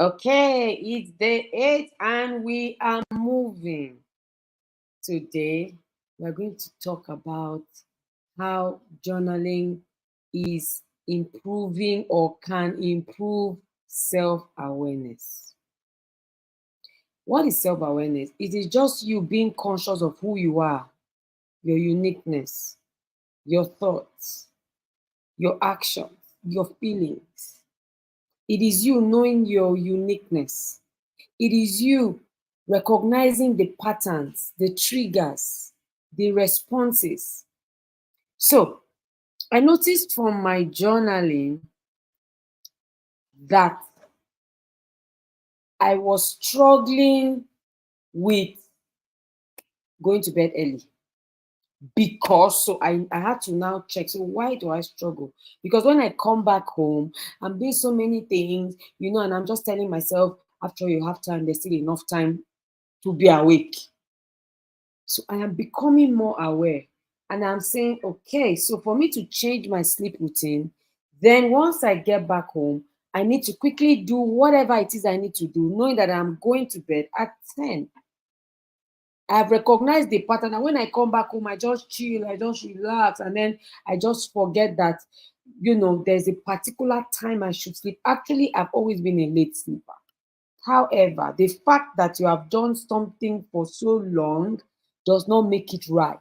Okay, it's day 8 and we are moving. Today, we're going to talk about how journaling is improving or can improve self awareness. What is self awareness? It is just you being conscious of who you are, your uniqueness, your thoughts, your actions, your feelings. It is you knowing your uniqueness. It is you recognizing the patterns, the triggers, the responses. So, I noticed from my journaling that I was struggling with going to bed early because I had to now check. So why do I struggle? Because when I come back home, I'm doing so many things, and I'm just telling myself, after you have time, there's still enough time to be awake. So I am becoming more aware. And I'm saying, okay, so for me to change my sleep routine, then once I get back home, I need to quickly do whatever it is I need to do, knowing that I'm going to bed at 10. I've recognized the pattern. And when I come back home, I just chill, I just relax, and then I just forget that, there's a particular time I should sleep. Actually, I've always been a late sleeper. However, the fact that you have done something for so long does not make it right.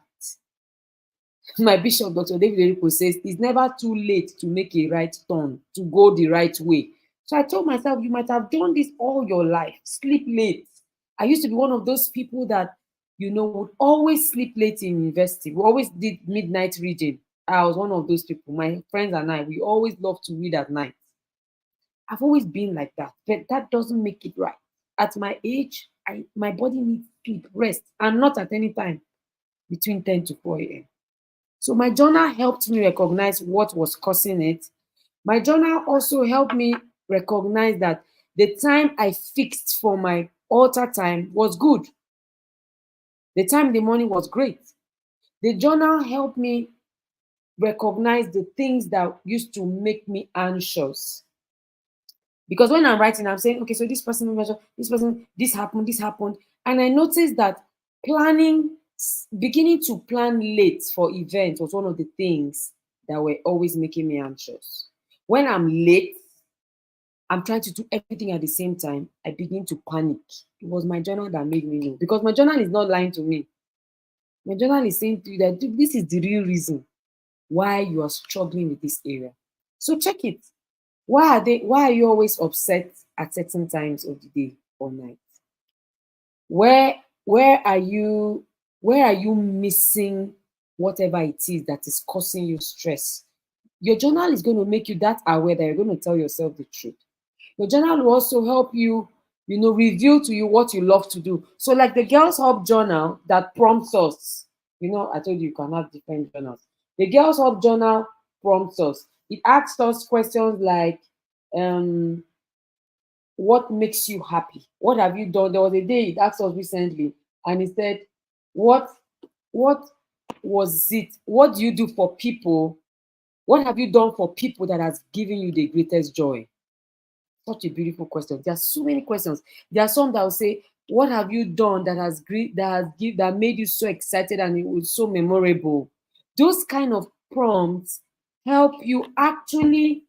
My bishop, Dr. David Eriko, says it's never too late to make a right turn, to go the right way. So I told myself, you might have done this all your life, sleep late. I used to be one of those people that, would always sleep late in university. We always did midnight reading. I was one of those people. My friends and I, we always love to read at night. I've always been like that, but that doesn't make it right. At my age, my body needs sleep, rest, and not at any time between 10 to 4 a.m. So my journal helped me recognize what was causing it. My journal also helped me recognize that the time I fixed for my altar time was good. The time in the morning was great. The journal helped me recognize the things that used to make me anxious. Because when I'm writing, I'm saying, okay, so this person, this happened. And I noticed that beginning to plan late for events was one of the things that were always making me anxious. When I'm late, I'm trying to do everything at the same time, I begin to panic. It was my journal that made me know. Because my journal is not lying to me. My journal is saying to you that this is the real reason why you are struggling with this area. So check it. Why are you always upset at certain times of the day or night? Where where are you where are you missing whatever it is that is causing you stress? Your journal is going to make you that aware that you're going to tell yourself the truth. Your journal will also help you, reveal to you what you love to do. So, like the Girls Hub journal that prompts us, I told you can have different journals. The Girls Hub journal prompts us. It asks us questions like, um, what makes you happy? What have you done? There was a day it asked us recently, and it said, what what was it? What do you do for people? What have you done for people that has given you the greatest joy? Such a beautiful question. There are so many questions. There are some that will say, what have you done that has that made you so excited and it was so memorable? Those kind of prompts help you actually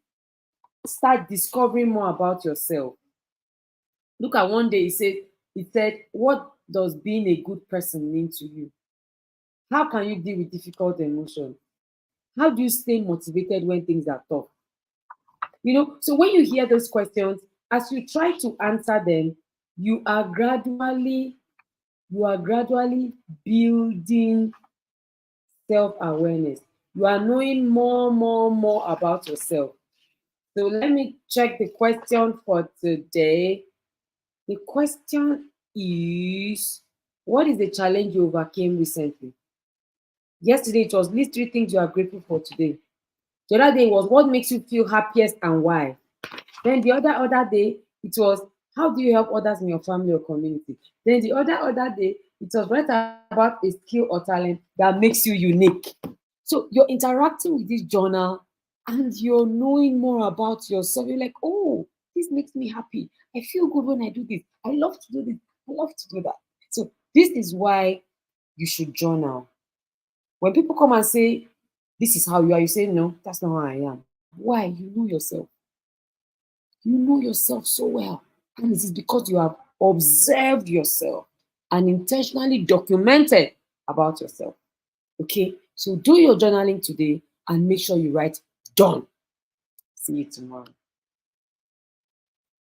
start discovering more about yourself. Look at one day he said, what does being a good person mean to you? How can you deal with difficult emotions? How do you stay motivated when things are tough? So when you hear those questions, as you try to answer them, you are gradually building self-awareness. You are knowing more about yourself. So let me check the question for today. The question is, what is the challenge you overcame recently? Yesterday it was list 3 things you are grateful for today. The other day was what makes you feel happiest and why. Then the other day it was how do you help others in your family or community. Then the other day it was write about a skill or talent that makes you unique. So you're interacting with this journal and you're knowing more about yourself. You're like, oh, This makes me happy. I feel good when I do this. I love to do this. I love to do that. So this is why you should journal. When people come and say, this is how you are, you say, no, that's not how I am. Why? You know yourself. You know yourself so well. And it is because you have observed yourself and intentionally documented about yourself. Okay? So do your journaling today and make sure you write done. See you tomorrow.